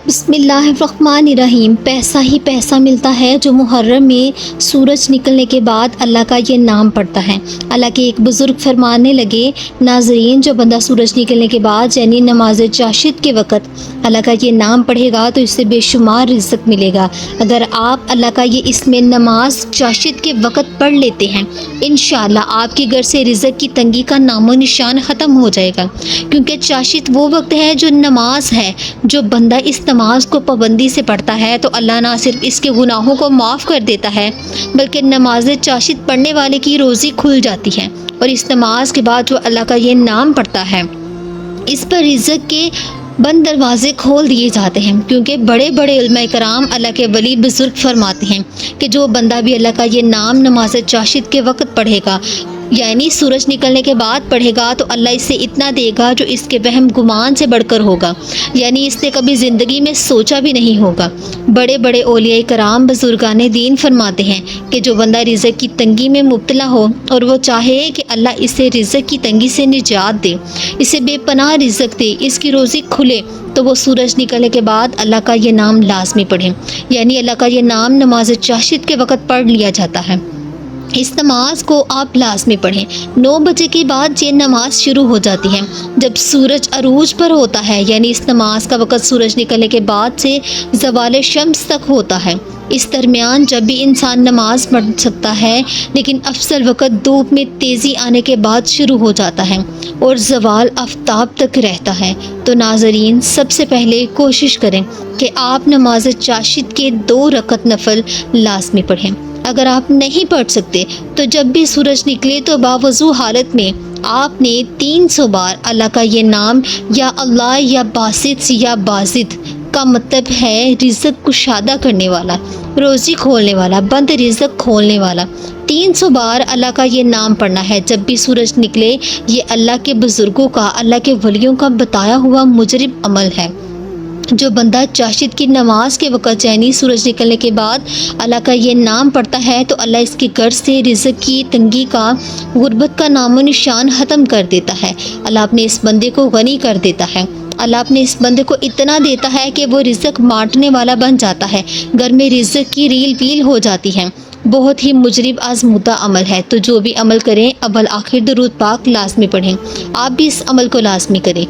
بسم اللہ الرحمن الرحیم۔ پیسہ ہی پیسہ ملتا ہے جو محرم میں سورج نکلنے کے بعد اللہ کا یہ نام پڑھتا ہے۔ اللہ کے ایک بزرگ فرمانے لگے، ناظرین، جو بندہ سورج نکلنے کے بعد یعنی نماز چاشت کے وقت اللہ کا یہ نام پڑھے گا تو اس سے بے شمار رزق ملے گا۔ اگر آپ اللہ کا یہ اس میں نماز چاشت کے وقت پڑھ لیتے ہیں، انشاءاللہ آپ کے گھر سے رزق کی تنگی کا نام و نشان ختم ہو جائے گا، کیونکہ چاشت وہ وقت ہے جو نماز ہے۔ جو بندہ اس نماز کو پابندی سے پڑھتا ہے تو اللہ نہ صرف اس کے گناہوں کو معاف کر دیتا ہے، بلکہ نماز چاشت پڑھنے والے کی روزی کھل جاتی ہے، اور اس نماز کے بعد جو اللہ کا یہ نام پڑھتا ہے اس پر رزق کے بند دروازے کھول دیے جاتے ہیں، کیونکہ بڑے بڑے علماء کرام اللہ کے ولی بزرگ فرماتے ہیں کہ جو بندہ بھی اللہ کا یہ نام نماز چاشت کے وقت پڑھے گا، یعنی سورج نکلنے کے بعد پڑھے گا، تو اللہ اسے اتنا دے گا جو اس کے وہم گمان سے بڑھ کر ہوگا، یعنی اس نے کبھی زندگی میں سوچا بھی نہیں ہوگا۔ بڑے بڑے اولیاء کرام بزرگان دین فرماتے ہیں کہ جو بندہ رزق کی تنگی میں مبتلا ہو اور وہ چاہے کہ اللہ اسے رزق کی تنگی سے نجات دے، اسے بے پناہ رزق دے، اس کی روزی کھلے، تو وہ سورج نکلنے کے بعد اللہ کا یہ نام لازمی پڑھیں، یعنی اللہ کا یہ نام نماز چاشت کے وقت پڑھ لیا جاتا ہے۔ اس نماز کو آپ لازمی پڑھیں۔ 9 بجے کے بعد یہ نماز شروع ہو جاتی ہے، جب سورج عروج پر ہوتا ہے، یعنی اس نماز کا وقت سورج نکلنے کے بعد سے زوال شمس تک ہوتا ہے۔ اس درمیان جب بھی انسان نماز پڑھ سکتا ہے، لیکن افضل وقت دھوپ میں تیزی آنے کے بعد شروع ہو جاتا ہے اور زوال آفتاب تک رہتا ہے۔ تو ناظرین، سب سے پہلے کوشش کریں کہ آپ نماز چاشت کے 2 رکعت نفل لازمی پڑھیں۔ اگر آپ نہیں پڑھ سکتے تو جب بھی سورج نکلے تو باوضو حالت میں آپ نے 300 بار اللہ کا یہ نام، یا اللہ، یا باسط، یا بازد کا مطلب ہے رزق کشادہ کرنے والا، روزی کھولنے والا، بند رزق کھولنے والا، 300 بار اللہ کا یہ نام پڑھنا ہے جب بھی سورج نکلے۔ یہ اللہ کے بزرگوں کا، اللہ کے ولیوں کا بتایا ہوا مجرب عمل ہے۔ جو بندہ چاشت کی نماز کے وقت یعنی سورج نکلنے کے بعد اللہ کا یہ نام پڑھتا ہے تو اللہ اس کے گھر سے رزق کی تنگی کا، غربت کا نام و نشان ختم کر دیتا ہے۔ اللہ اپنے اس بندے کو غنی کر دیتا ہے۔ اللہ اپنے اس بندے کو اتنا دیتا ہے کہ وہ رزق بانٹنے والا بن جاتا ہے، گھر میں رزق کی ریل پیل ہو جاتی ہے۔ بہت ہی مجرب آزمودہ عمل ہے، تو جو بھی عمل کریں اول آخر درود پاک لازمی پڑھیں۔ آپ بھی اس عمل کو لازمی کریں۔